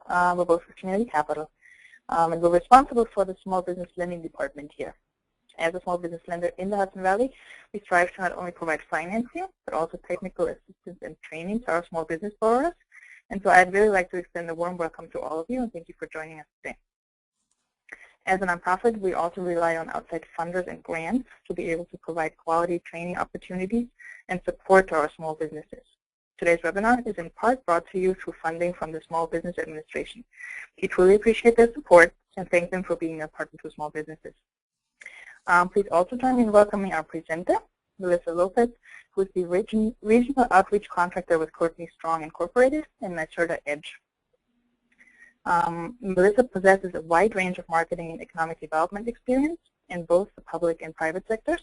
We're both with Community Capital, and we're responsible for the small business lending department here. As a small business lender in the Hudson Valley, we strive to not only provide financing, but also technical assistance and training to our small business borrowers. And so I'd really like to extend a warm welcome to all of you, and thank you for joining us today. As a nonprofit, we also rely on outside funders and grants to be able to provide quality training opportunities and support to our small businesses. Today's webinar is in part brought to you through funding from the Small Business Administration. We truly appreciate their support and thank them for being a partner to small businesses. Please also join me in welcoming our presenter, Melissa Lopez, who is the Regional Outreach Contractor with Courtney Strong Inc. and NYSERDA Edge. Melissa possesses a wide range of marketing and economic development experience in both the public and private sectors.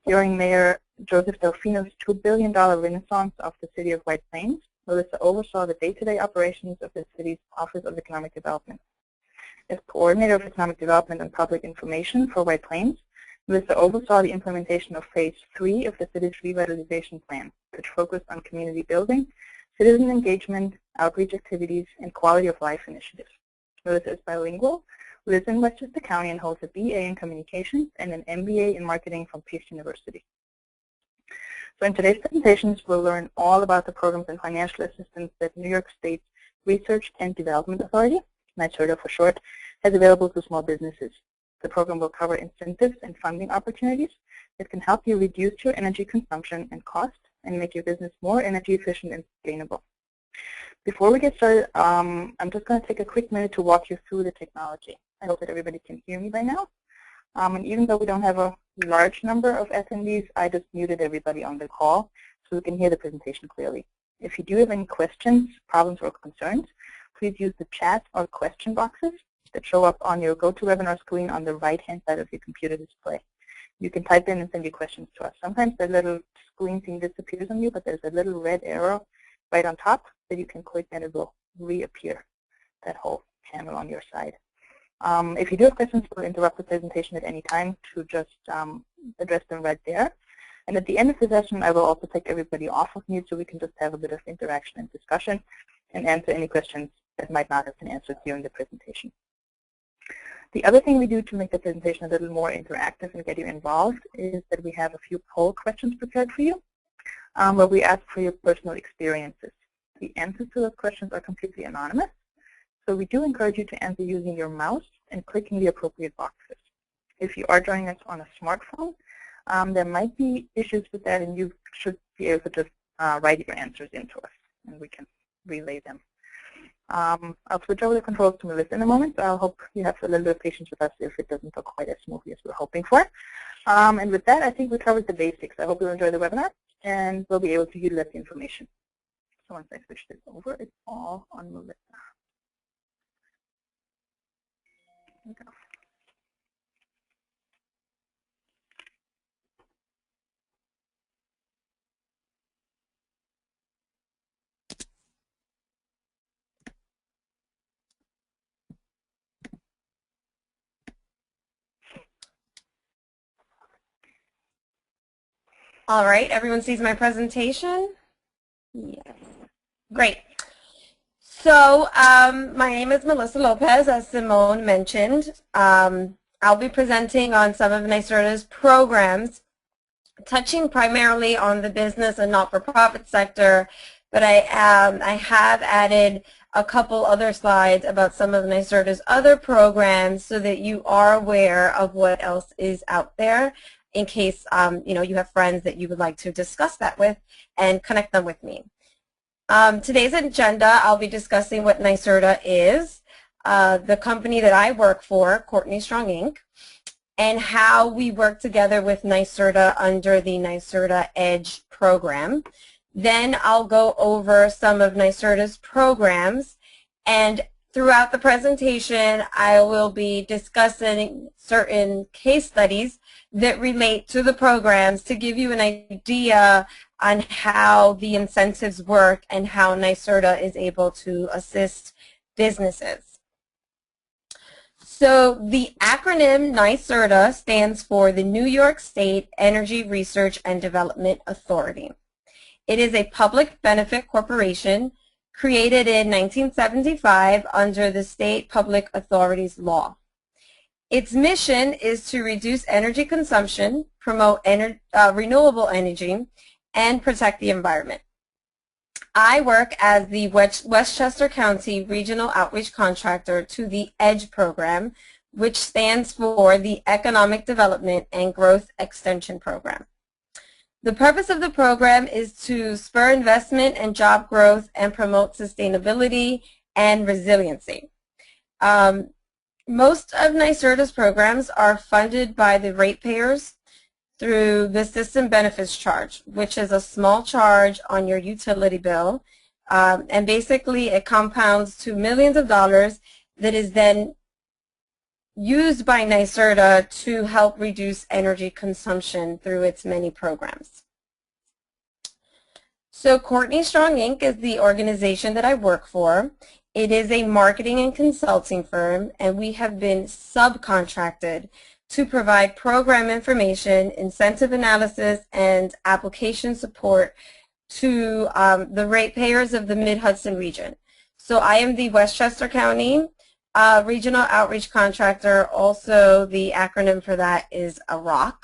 During Mayor Joseph Delfino's $2 billion renaissance of the city of White Plains, Melissa oversaw the day-to-day operations of the city's Office of Economic Development. As Coordinator of Economic Development and Public Information for White Plains, Melissa oversaw the implementation of Phase 3 of the city's revitalization plan, which focused on community building, citizen engagement, outreach activities, and quality of life initiatives. Melissa is bilingual, lives in Westchester County, and holds a BA in Communications and an MBA in Marketing from Pierce University. So in today's presentations, we'll learn all about the programs and financial assistance that New York State's Research and Development Authority, NYSERDA for short, has available to small businesses. The program will cover incentives and funding opportunities that can help you reduce your energy consumption and cost and make your business more energy efficient and sustainable. Before we get started, I'm just going to take a quick minute to walk you through the technology. I hope that everybody can hear me by now. And even though we don't have a large number of attendees, I just muted everybody on the call so we can hear the presentation clearly. If you do have any questions, problems, or concerns, please use the chat or question boxes that show up on your GoToWebinar screen on the right-hand side of your computer display. You can type in and send your questions to us. Sometimes the little screen thing disappears on you, but there's a little red arrow right on top that you can click and it will reappear, that whole panel on your side. If you do have questions, we'll interrupt the presentation at any time to just address them right there. And at the end of the session, I will also take everybody off of mute so we can just have a bit of interaction and discussion and answer any questions that might not have been answered during the presentation. The other thing we do to make the presentation a little more interactive and get you involved is that we have a few poll questions prepared for you, where we ask for your personal experiences. The answers to those questions are completely anonymous, so we do encourage you to answer using your mouse and clicking the appropriate boxes. If you are joining us on a smartphone, there might be issues with that, and you should be able to just write your answers into us, and we can relay them. I'll switch over the controls to Melissa in a moment, so I hope you have a little bit of patience with us if it doesn't go quite as smoothly as we're hoping for. And with that, I think we covered the basics. I hope you'll enjoy the webinar, and we'll be able to utilize the information. So once I switch this over, it's all on Melissa. Here we go. All right, everyone sees my presentation? Yes. Great. So my name is Melissa Lopez, as Simone mentioned. I'll be presenting on some of NYSERDA's programs, touching primarily on the business and not-for-profit sector, but I have added a couple other slides about some of NYSERDA's other programs so that you are aware of what else is out there, in case you have friends that you would like to discuss that with and connect them with me. Today's agenda, I'll be discussing what NYSERDA is, the company that I work for, Courtney Strong Inc., and how we work together with NYSERDA under the NYSERDA Edge program. Then I'll go over some of NYSERDA's programs, and throughout the presentation, I will be discussing certain case studies that relate to the programs to give you an idea on how the incentives work and how NYSERDA is able to assist businesses. So the acronym NYSERDA stands for the New York State Energy Research and Development Authority. It is a public benefit corporation created in 1975 under the State Public Authorities Law. Its mission is to reduce energy consumption, promote renewable energy, and protect the environment. I work as the Westchester County Regional Outreach Contractor to the EDGE program, which stands for the Economic Development and Growth Extension Program. The purpose of the program is to spur investment and job growth and promote sustainability and resiliency. Most of NYSERDA's programs are funded by the ratepayers through the System Benefits Charge, which is a small charge on your utility bill, and basically it compounds to millions of dollars that is then used by NYSERDA to help reduce energy consumption through its many programs. So Courtney Strong Inc. is the organization that I work for. It is a marketing and consulting firm, and we have been subcontracted to provide program information, incentive analysis, and application support to the ratepayers of the Mid-Hudson region. So I am the Westchester County Regional Outreach Contractor. Also, the acronym for that is AROC.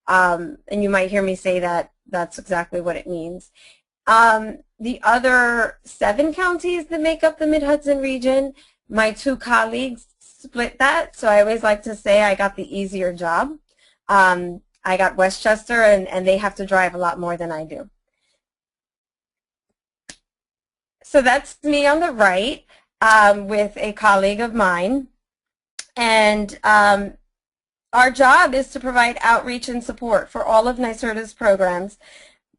And you might hear me say that that's exactly what it means. The other 7 counties that make up the Mid-Hudson region, my 2 colleagues split that, so I always like to say I got the easier job. I got Westchester, and they have to drive a lot more than I do. So that's me on the right with a colleague of mine. And our job is to provide outreach and support for all of NYSERDA's programs,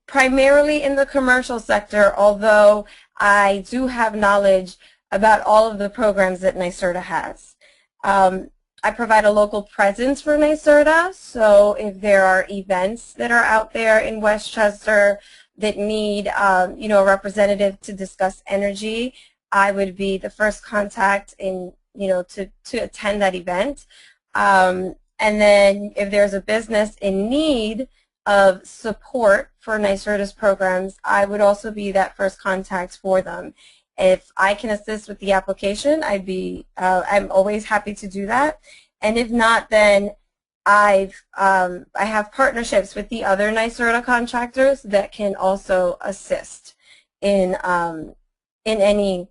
primarily in the commercial sector, although I do have knowledge about all of the programs that NYSERDA has. I provide a local presence for NYSERDA, so if there are events that are out there in Westchester that need you know, a representative to discuss energy, I would be the first contact in, you know, to attend that event. And then if there's a business in need of support for NYSERDA's programs, I would also be that first contact for them. If I can assist with the application, I'm always happy to do that. And if not, then I have partnerships with the other NYSERDA contractors that can also assist in any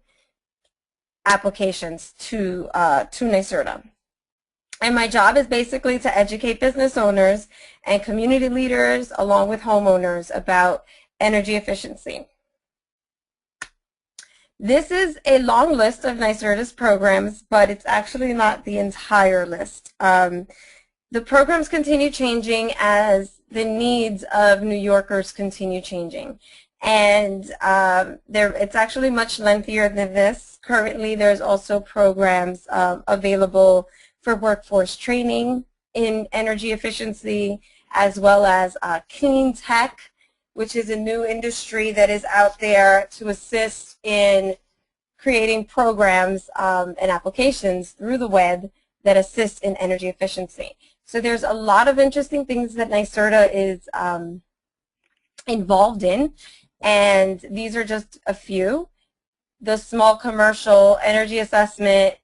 applications to NYSERDA. And my job is basically to educate business owners and community leaders along with homeowners about energy efficiency. This is a long list of NYSERDA's programs, but it's actually not the entire list. The programs continue changing as the needs of New Yorkers continue changing. And it's actually much lengthier than this. Currently, there's also programs available for workforce training in energy efficiency, as well as clean tech, which is a new industry that is out there to assist in creating programs and applications through the web that assist in energy efficiency. So there's a lot of interesting things that NYSERDA is involved in, and these are just a few. The small commercial energy assessment,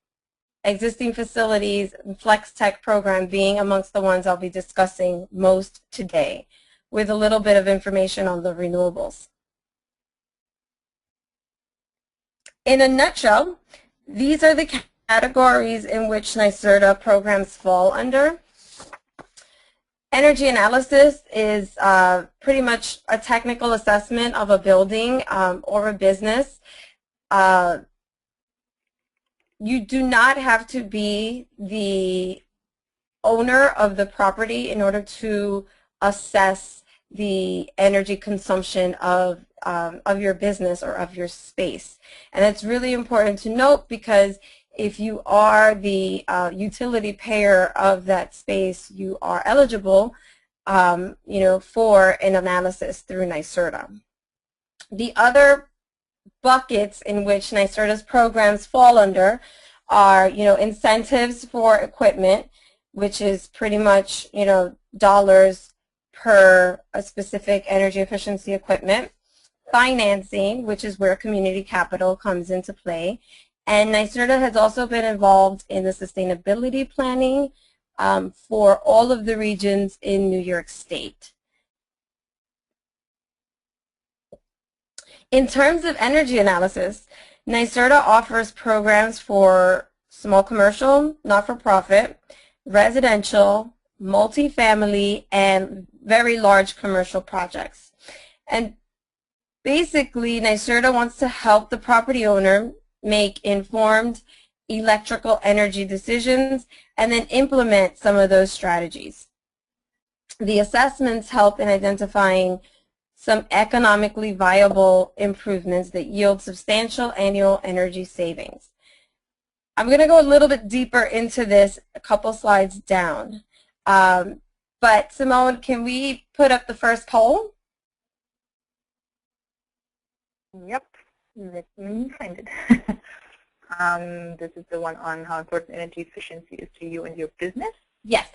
existing facilities, and flex tech program being amongst the ones I'll be discussing most today, with a little bit of information on the renewables. In a nutshell, these are the categories in which NYSERDA programs fall under. Energy analysis is pretty much a technical assessment of a building or a business. You do not have to be the owner of the property in order to assess the energy consumption of your business or of your space. And that's really important to note, because if you are the utility payer of that space, you are eligible you know, for an analysis through NYSERDA. The other buckets in which NYSERDA's programs fall under are, you know, incentives for equipment, which is pretty much, you know, dollars per a specific energy efficiency equipment. financing, which is where community capital comes into play. And NYSERDA has also been involved in the sustainability planning for all of the regions in New York State. In terms of energy analysis, NYSERDA offers programs for small commercial, not-for-profit, residential, multifamily, and very large commercial projects. And basically, NYSERDA wants to help the property owner make informed electrical energy decisions and then implement some of those strategies. The assessments help in identifying some economically viable improvements that yield substantial annual energy savings. I'm going to go a little bit deeper into this a couple slides down. But Simone, can we put up the first poll? Yep, let me find it. This is the one on how important energy efficiency is to you and your business. Yes.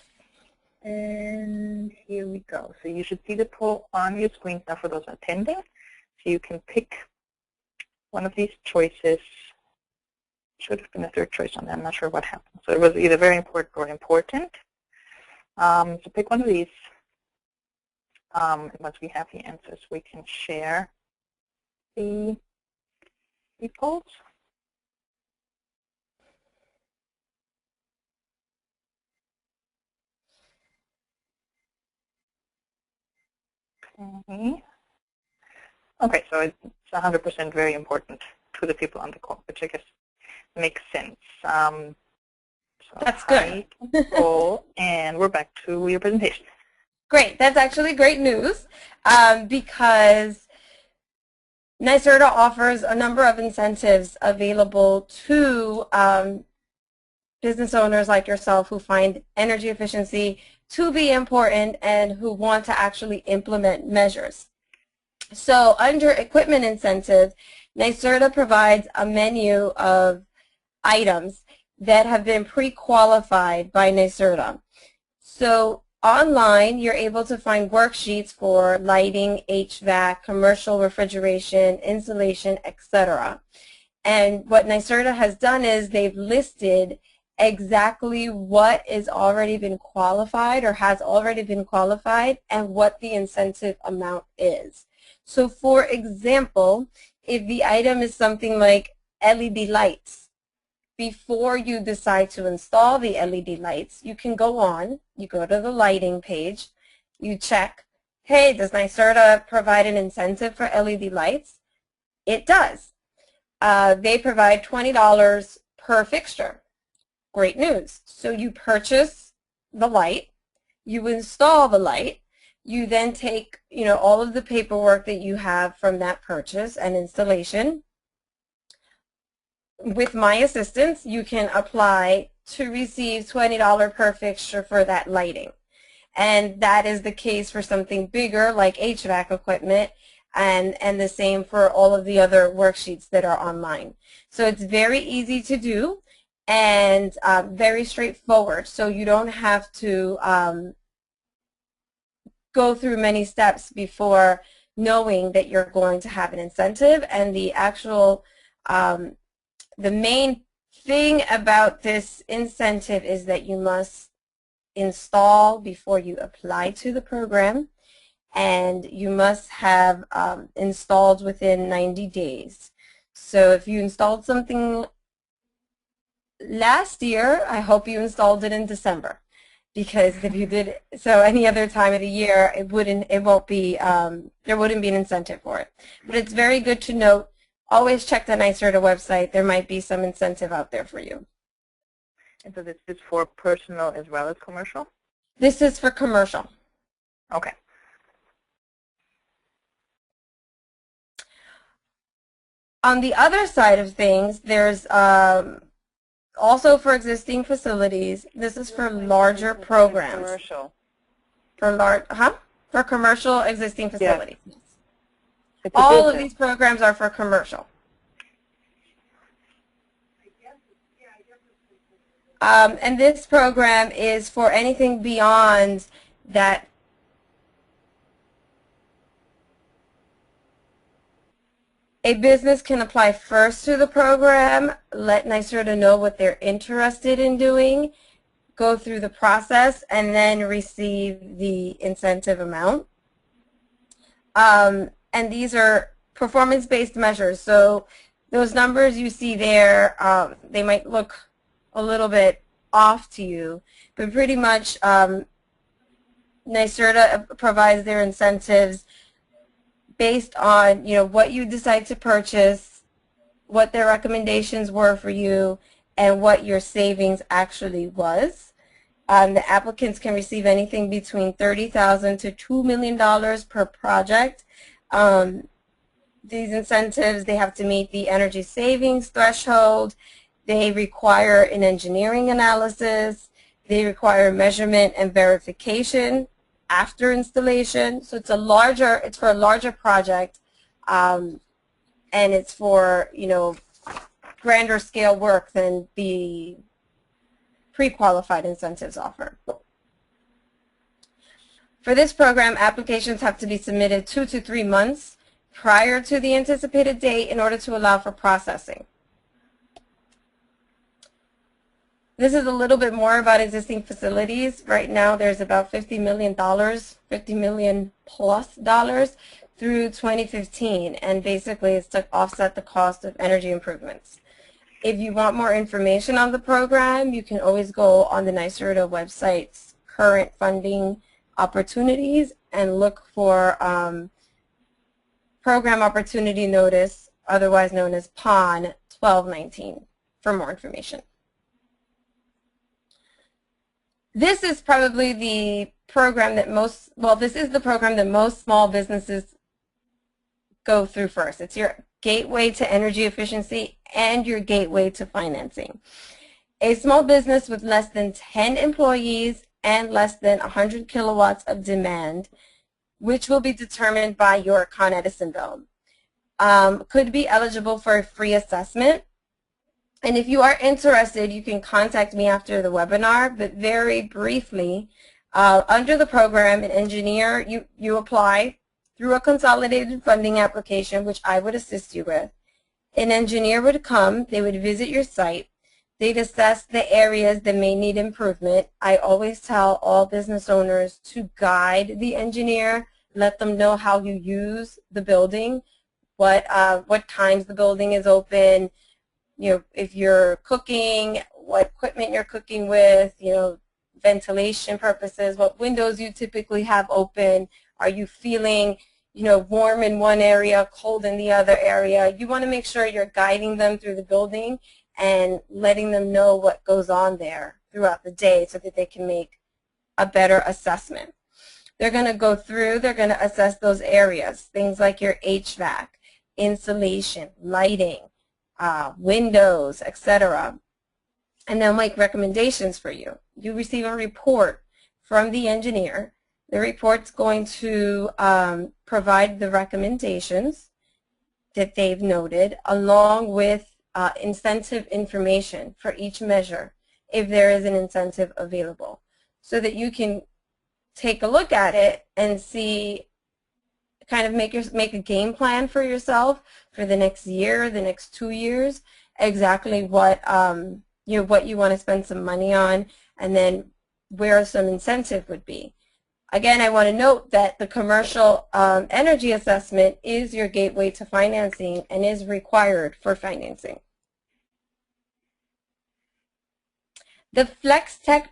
And here we go. So you should see the poll on your screen now for those attending. So you can pick one of these choices. Should have been a third choice on there. I'm not sure what happened. So it was either very important or important. So pick one of these. And once we have the answers, we can share the polls. Okay, so it's 100% very important to the people on the call, which I guess makes sense. So that's good. Poll, and we're back to your presentation. Great. That's actually great news because NYSERDA offers a number of incentives available to business owners like yourself who find energy efficiency to be important and who want to actually implement measures. So under equipment incentives, NYSERDA provides a menu of items that have been pre-qualified by NYSERDA. So online, you're able to find worksheets for lighting, HVAC, commercial refrigeration, insulation, etc. And what NYSERDA has done is they've listed exactly what is already been qualified or has already been qualified and what the incentive amount is. So for example, if the item is something like LED lights, before you decide to install the LED lights, you can go on, you go to the lighting page, you check, hey, does NYSERDA provide an incentive for LED lights? It does. They provide $20 per fixture. Great news. So you purchase the light, you install the light, you then take, all of the paperwork that you have from that purchase and installation. With my assistance, you can apply to receive $20 per fixture for that lighting. And that is the case for something bigger like HVAC equipment, and the same for all of the other worksheets that are online. So it's very easy to do and very straightforward. So you don't have to go through many steps before knowing that you're going to have an incentive. And the actual the main thing about this incentive is that you must install before you apply to the program, and you must have installed within 90 days. So if you installed something last year, I hope you installed it in December, because if you did so any other time of the year, there wouldn't be an incentive for it. But it's very good to note, always check the NYSERDA website. There might be some incentive out there for you. And so this is for personal as well as commercial? This is for commercial. Okay. On the other side of things, there's also for existing facilities. This is for larger programs. Commercial. For commercial existing facilities. Yes. All of these programs are for commercial. And this program is for anything beyond that A business can apply first to the program, let NYSERDA know what they're interested in doing, go through the process, and then receive the incentive amount. And these are performance-based measures. So those numbers you see there, they might look a little bit off to you, but pretty much NYSERDA provides their incentives based on, what you decide to purchase, what their recommendations were for you, and what your savings actually was. The applicants can receive anything between $30,000 to $2 million per project. These incentives, they have to meet the energy savings threshold. They require an engineering analysis. They require measurement and verification after installation. So it's for a larger project, and it's for, grander scale work than the pre-qualified incentives offer. For this program, applications have to be submitted 2 to 3 months prior to the anticipated date in order to allow for processing. This is a little bit more about existing facilities. Right now there's about $50 million, $50 million plus dollars through 2015, and basically it's to offset the cost of energy improvements. If you want more information on the program, you can always go on the NYSERDA website's current funding opportunities and look for Program Opportunity Notice, otherwise known as PON 1219, for more information. This is probably the program that this is the program that most small businesses go through first. It's your gateway to energy efficiency and your gateway to financing. A small business with less than 10 employees and less than 100 kilowatts of demand, which will be determined by your Con Edison bill, could be eligible for a free assessment. And if you are interested, you can contact me after the webinar, but very briefly, under the program, an engineer, you apply through a consolidated funding application, which I would assist you with. An engineer would come, they would visit your site, they'd assess the areas that may need improvement. I always tell all business owners to guide the engineer, let them know how you use the building, what times the building is open, if you're cooking, what equipment you're cooking with, ventilation purposes, what windows you typically have open. Are you feeling, warm in one area, cold in the other area? You want to make sure you're guiding them through the building and letting them know what goes on there throughout the day so that they can make a better assessment. They're going to go through, they're going to assess those areas, things like your HVAC, insulation, lighting, windows, etc. And they'll make recommendations for you. You receive a report from the engineer. The report's going to provide the recommendations that they've noted, along with incentive information for each measure, if there is an incentive available, so that you can take a look at it and see, kind of make a game plan for yourself for the next year, the next 2 years, exactly what what you want to spend some money on, and then where some incentive would be. Again, I want to note that the commercial energy assessment is your gateway to financing and is required for financing. The FlexTech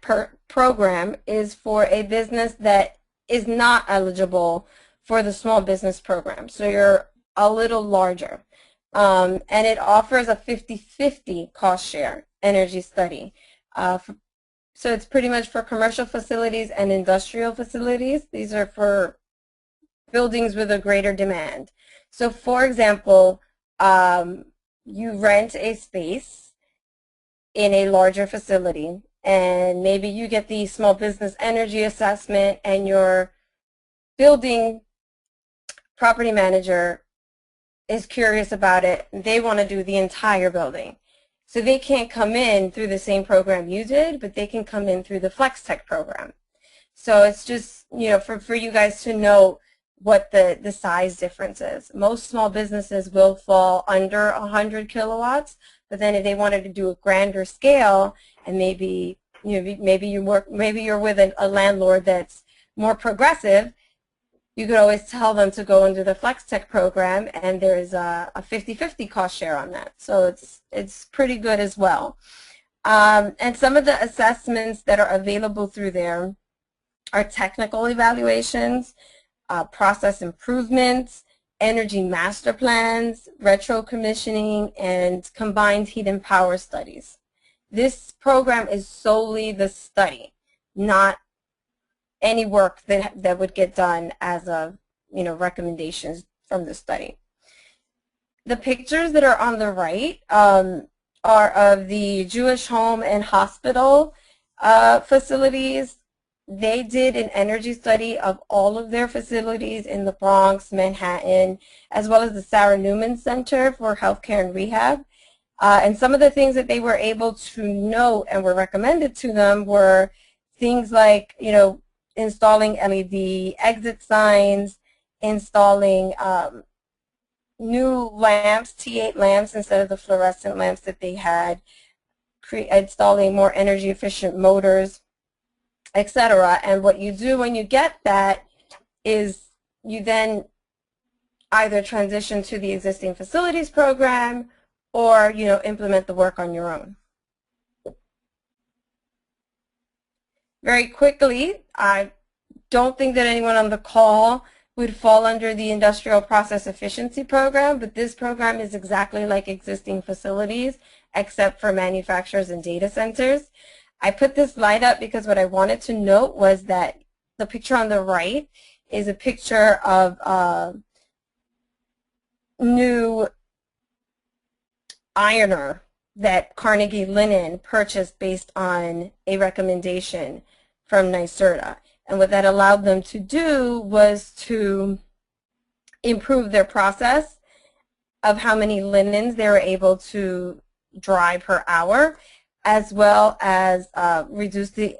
program is for a business that is not eligible for the small business program, so you're a little larger. And it offers a 50-50 cost share energy study. So it's pretty much for commercial facilities and industrial facilities. These are for buildings with a greater demand. So for example, you rent a space in a larger facility, and maybe you get the small business energy assessment, and your building property manager is curious about it. They want to do the entire building. So they can't come in through the same program you did, but they can come in through the FlexTech program. So it's just, for you guys to know what the size difference is. Most small businesses will fall under 100 kilowatts, but then if they wanted to do a grander scale, and maybe maybe you're with a landlord that's more progressive, you could always tell them to go into the FlexTech program, and there's a 50-50 cost share on that. So it's pretty good as well. And some of the assessments that are available through there are technical evaluations, process improvements, energy master plans, retro commissioning, and combined heat and power studies. This program is solely the study, not any work that would get done as a, recommendations from the study. The pictures that are on the right are of the Jewish home and hospital facilities. They did an energy study of all of their facilities in the Bronx, Manhattan, as well as the Sarah Newman Center for Healthcare and Rehab. And some of the things that they were able to note and were recommended to them were things like, installing LED exit signs, installing new lamps, T8 lamps instead of the fluorescent lamps that they had, installing more energy efficient motors, etc. And what you do when you get that is you then either transition to the existing facilities program or implement the work on your own. Very quickly, I don't think that anyone on the call would fall under the Industrial Process Efficiency Program, but this program is exactly like existing facilities except for manufacturers and data centers. I put this slide up because what I wanted to note was that the picture on the right is a picture of a new ironer that Carnegie Linen purchased based on a recommendation from NYSERDA. And what that allowed them to do was to improve their process of how many linens they were able to dry per hour, as well as reduce the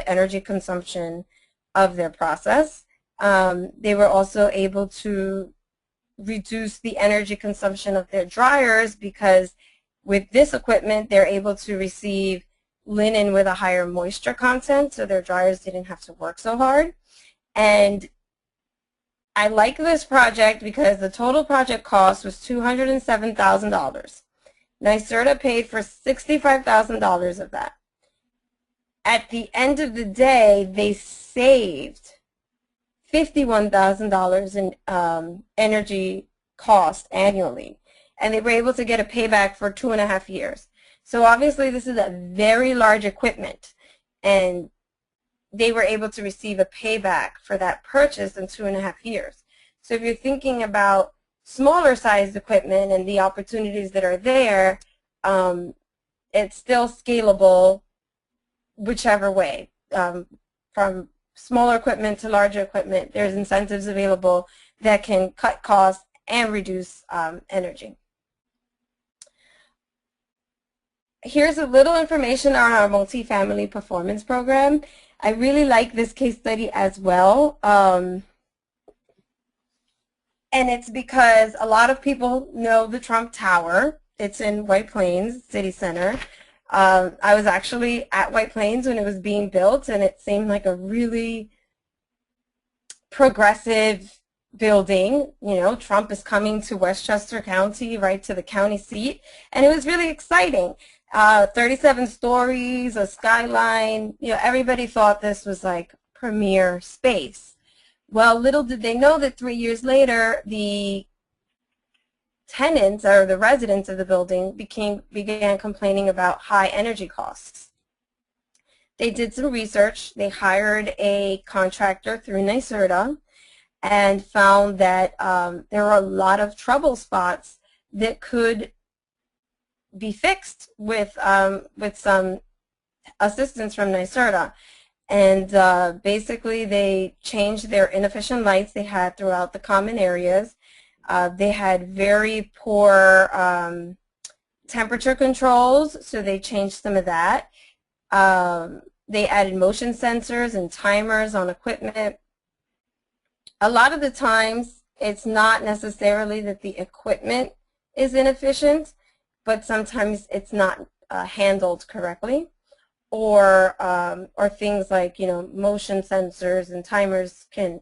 energy consumption of their process. They were also able to reduce the energy consumption of their dryers because with this equipment, they're able to receive linen with a higher moisture content, so their dryers didn't have to work so hard. And I like this project because the total project cost was $207,000. NYSERDA paid for $65,000 of that. At the end of the day, they saved $51,000 in energy cost annually, and they were able to get a payback for 2.5 years. So obviously this is a very large equipment, and they were able to receive a payback for that purchase in 2.5 years. So if you're thinking about smaller sized equipment and the opportunities that are there, it's still scalable whichever way. From smaller equipment to larger equipment, there's incentives available that can cut costs and reduce energy. Here's a little information on our multifamily performance program. I really like this case study as well. And it's because a lot of people know the Trump Tower. It's in White Plains City Center. I was actually at White Plains when it was being built, and it seemed like a really progressive building. Trump is coming to Westchester County, right to the county seat, and it was really exciting. 37 stories, a skyline, everybody thought this was like premier space. Well, little did they know that 3 years later, the tenants or the residents of the building began complaining about high energy costs. They did some research. They hired a contractor through NYSERDA and found that there were a lot of trouble spots that could be fixed with some assistance from NYSERDA. And basically they changed their inefficient lights they had throughout the common areas. They had very poor temperature controls, so they changed some of that. They added motion sensors and timers on equipment. A lot of the times, it's not necessarily that the equipment is inefficient, but sometimes it's not handled correctly, or things like, motion sensors and timers can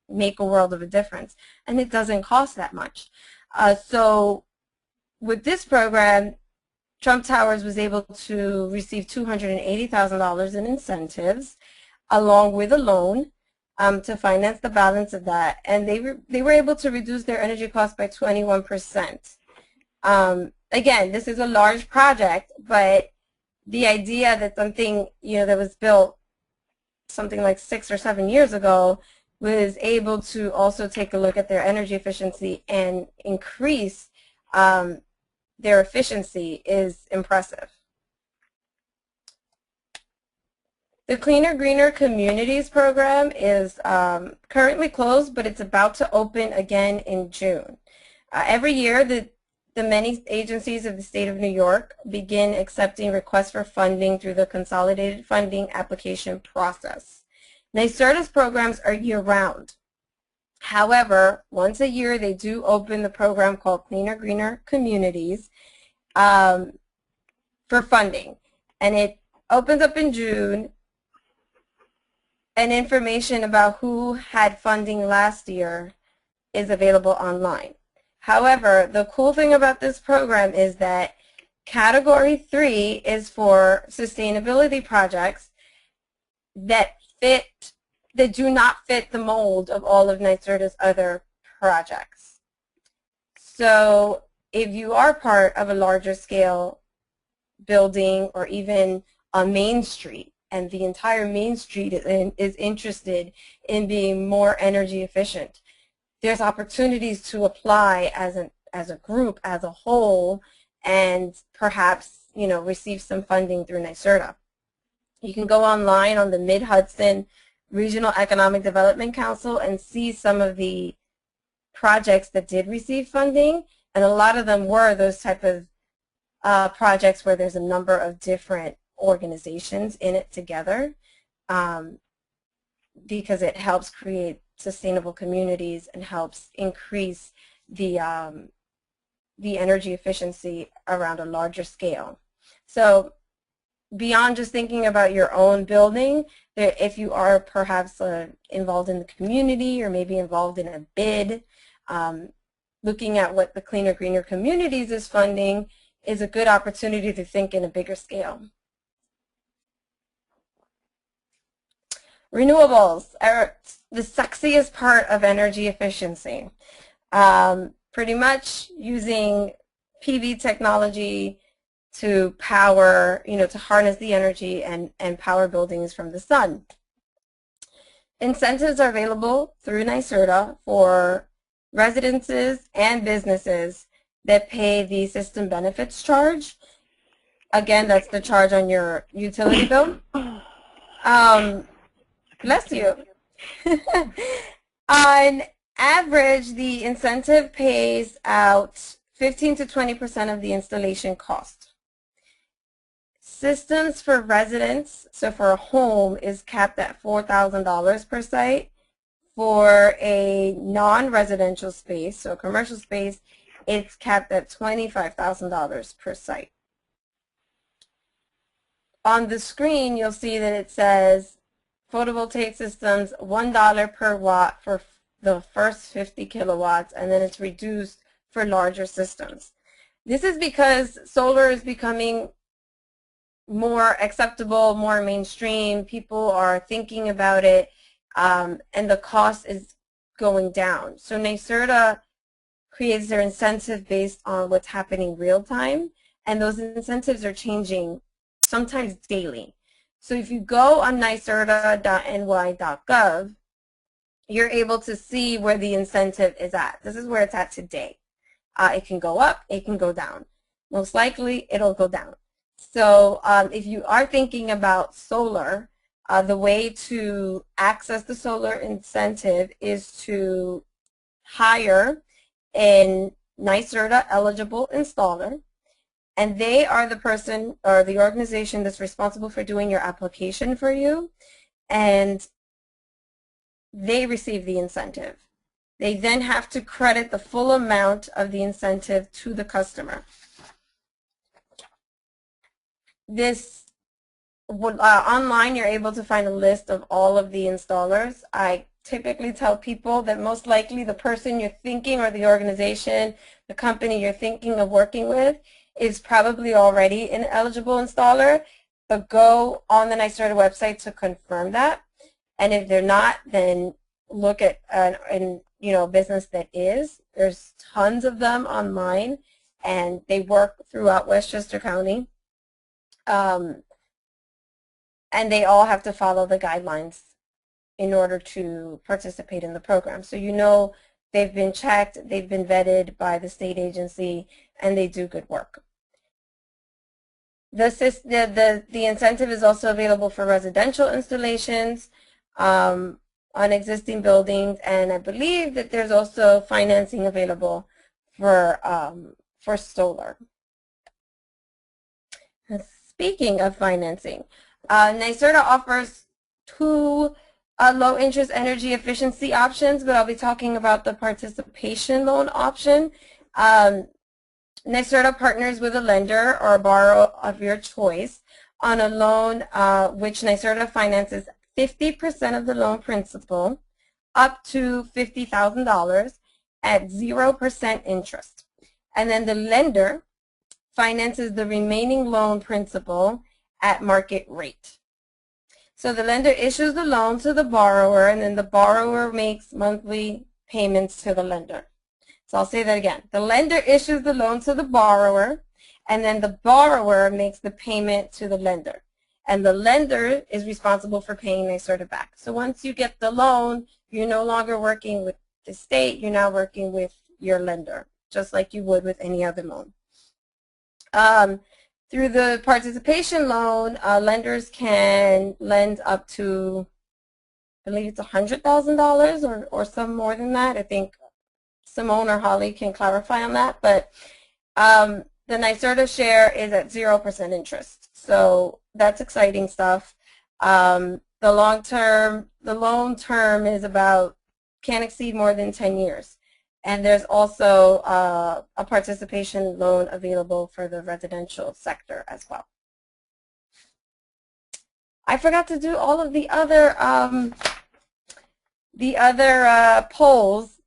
make a world of a difference, and it doesn't cost that much. So with this program, Trump Towers was able to receive $280,000 in incentives, along with a loan to finance the balance of that, and they were able to reduce their energy costs by 21%. Again, this is a large project, but the idea that something that was built something like 6 or 7 years ago was able to also take a look at their energy efficiency and increase their efficiency is impressive. The Cleaner Greener Communities program is currently closed, but it's about to open again in June. Every year, the many agencies of the state of New York begin accepting requests for funding through the consolidated funding application process. NYSERDA's programs are year-round. However, once a year, they do open the program called Cleaner Greener Communities for funding, and it opens up in June. And information about who had funding last year is available online. However, the cool thing about this program is that Category 3 is for sustainability projects that do not fit the mold of all of NYSERDA's other projects. So if you are part of a larger scale building, or even a main street, and the entire main street is interested in being more energy efficient, there's opportunities to apply as a group, as a whole, and perhaps receive some funding through NYSERDA. You can go online on the Mid-Hudson Regional Economic Development Council and see some of the projects that did receive funding, and a lot of them were those type of projects where there's a number of different organizations in it together, because it helps create sustainable communities and helps increase the energy efficiency around a larger scale. So beyond just thinking about your own building, if you are perhaps involved in the community, or maybe involved in a bid, looking at what the Cleaner Greener Communities is funding is a good opportunity to think in a bigger scale. Renewables are the sexiest part of energy efficiency. Pretty much using PV technology to power, to harness the energy and power buildings from the sun. Incentives are available through NYSERDA for residences and businesses that pay the system benefits charge. Again, that's the charge on your utility bill. Bless you. On average, the incentive pays out 15 to 20% of the installation cost. Systems for residents, so for a home, is capped at $4,000 per site. For a non-residential space, so a commercial space, it's capped at $25,000 per site. On the screen, you'll see that it says photovoltaic systems, $1 per watt for the first 50 kilowatts, and then it's reduced for larger systems. This is because solar is becoming more acceptable, more mainstream. People are thinking about it, and the cost is going down. So NYSERDA creates their incentive based on what's happening real time, and those incentives are changing sometimes daily. So if you go on NYSERDA.ny.gov, you're able to see where the incentive is at. This is where it's at today. It can go up, it can go down. Most likely, it'll go down. So if you are thinking about solar, the way to access the solar incentive is to hire a NYSERDA eligible installer, and they are the person or the organization that's responsible for doing your application for you, and they receive the incentive. They then have to credit the full amount of the incentive to the customer. This online, you're able to find a list of all of the installers. I typically tell people that most likely the person you're thinking, or the organization, the company you're thinking of working with, is probably already an eligible installer, but go on the NYSERDA website to confirm that. And if they're not, then look at a business that is. There's tons of them online, and they work throughout Westchester County. And they all have to follow the guidelines in order to participate in the program. So they've been checked, they've been vetted by the state agency, and they do good work. The incentive is also available for residential installations on existing buildings, and I believe that there's also financing available for solar. Speaking of financing, NYSERDA offers two low-interest energy efficiency options, but I'll be talking about the participation loan option. NYSERDA partners with a lender or a borrower of your choice on a loan which NYSERDA finances 50% of the loan principal up to $50,000 at 0% interest. And then the lender finances the remaining loan principal at market rate. So the lender issues the loan to the borrower, and then the borrower makes monthly payments to the lender. So I'll say that again. The lender issues the loan to the borrower, and then the borrower makes the payment to the lender. And the lender is responsible for paying NYSERDA back. So once you get the loan, you're no longer working with the state, you're now working with your lender, just like you would with any other loan. Through the participation loan, lenders can lend up to, I believe it's $100,000 or some more than that. I think Simone or Holly can clarify on that. But the NYSERDA share is at 0% interest. So that's exciting stuff. The loan term is can't exceed more than 10 years. And there's also a participation loan available for the residential sector as well. I forgot to do all of the other polls,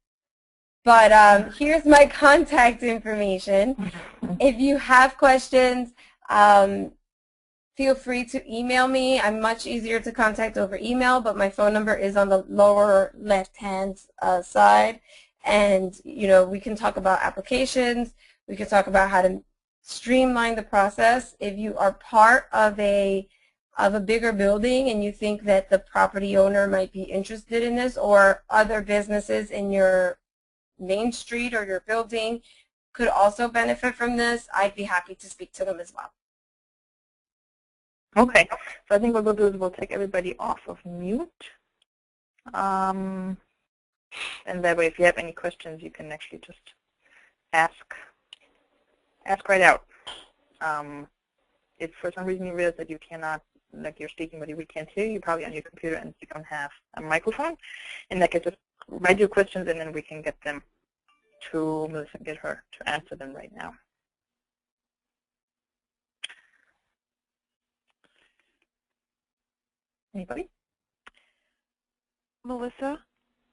but here's my contact information. If you have questions, feel free to email me. I'm much easier to contact over email, but my phone number is on the lower left-hand side. And, we can talk about applications. We can talk about how to streamline the process. If you are part of a bigger building and you think that the property owner might be interested in this, or other businesses in your main street or your building could also benefit from this, I'd be happy to speak to them as well. Okay. So I think what we'll do is we'll take everybody off of mute. And that way, if you have any questions, you can actually just ask right out. If for some reason you realize that you cannot, like you're speaking but we can't hear you, probably on your computer and you don't have a microphone, in that case, just write your questions and then we can get them to Melissa and get her to answer them right now. Anybody? Melissa?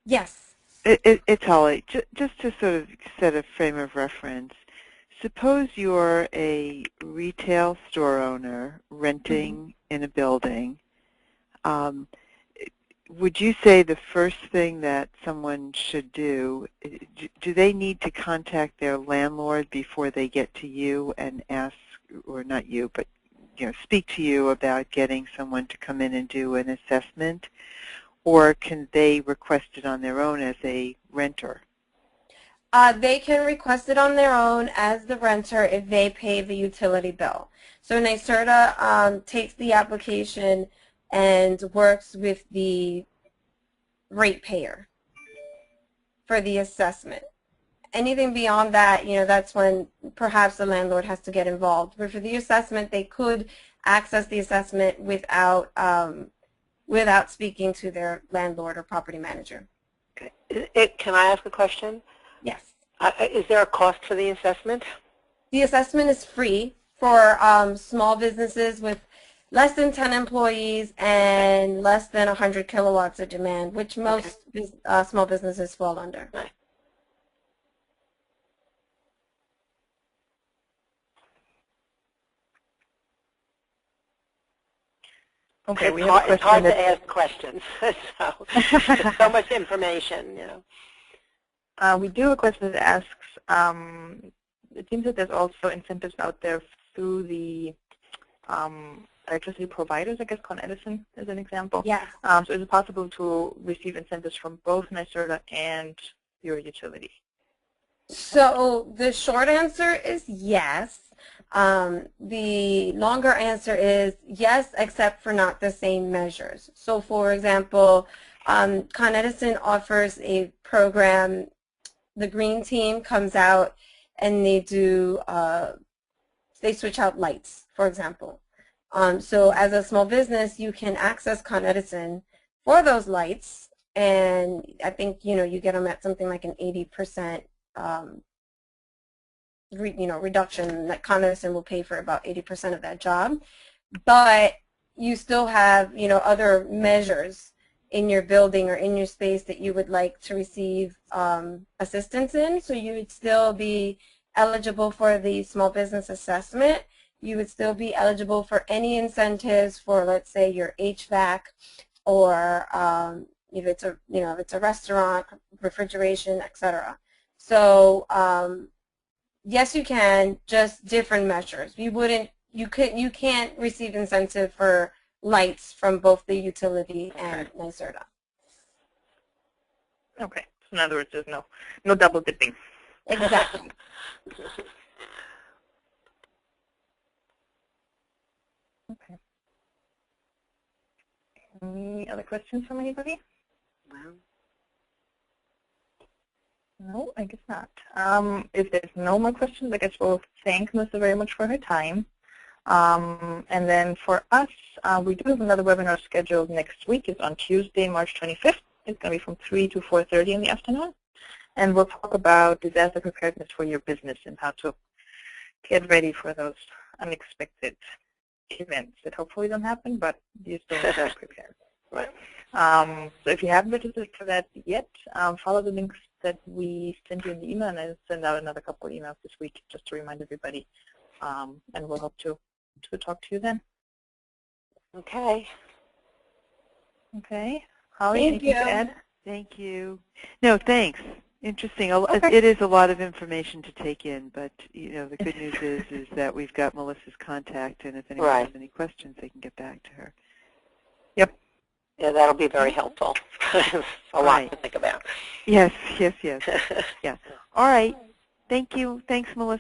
Yes. It's Holly. Just to sort of set a frame of reference, suppose you're a retail store owner renting in a building. Would you say the first thing that someone should do they need to contact their landlord before they get to you and ask, or not you, but speak to you about getting someone to come in and do an assessment? Or can they request it on their own as a renter? They can request it on their own as the renter if they pay the utility bill. So NYSERDA takes the application and works with the ratepayer for the assessment. Anything beyond that, that's when perhaps the landlord has to get involved. But for the assessment, they could access the assessment without speaking to their landlord or property manager. Okay. Can I ask a question? Yes. Is there a cost for the assessment? The assessment is free for small businesses with less than 10 employees and less than 100 kilowatts of demand, which most small businesses fall under. Right. Okay, we have a question. It's hard to ask questions, so there's so much information, you know. We do have a question that asks, it seems that there's also incentives out there through the electricity providers, I guess Con Edison as an example. Yes. So is it possible to receive incentives from both NYSERDA and your utility? So the short answer is yes. The longer answer is yes, except for not the same measures. So for example, Con Edison offers a program. The green team comes out and they do, they switch out lights, for example. So as a small business, you can access Con Edison for those lights, and I think, you know, you get them at something like an 80% reduction. That Con Edison will pay for about 80% of that job, but you still have, you know, other measures in your building or in your space that you would like to receive assistance in. So you would still be eligible for the small business assessment. You would still be eligible for any incentives for, let's say, your HVAC, or if it's a, you know, if it's a restaurant, refrigeration, etc. So yes, you can, just different measures. You can't receive incentive for lights from both the utility and NYSERDA. Okay. So in other words, there's no double dipping. Exactly. Okay. Any other questions from anybody? Well, No, I guess not. If there's no more questions, I guess we'll thank Melissa very much for her time. And then for us, we do have another webinar scheduled next week. It's on Tuesday, March 25th. It's going to be from 3 to 4:30 in the afternoon. And we'll talk about disaster preparedness for your business and how to get ready for those unexpected events that hopefully don't happen, but you still have to prepare. right. So if you haven't registered for that yet, follow the links that we sent you in the email, and I'll send out another couple of emails this week just to remind everybody. And we'll hope to talk to you then. Okay. Okay. Holly, Thank anything to you. add? Thank you. No, thanks. Interesting. Okay. It is a lot of information to take in, but you know, the good news is that we've got Melissa's contact, and if anyone has any questions, they can get back to her. Yep. Yeah, that'll be very helpful. A lot to think about. Yes, yes, yes. Yeah. All right. Thank you. Thanks, Melissa.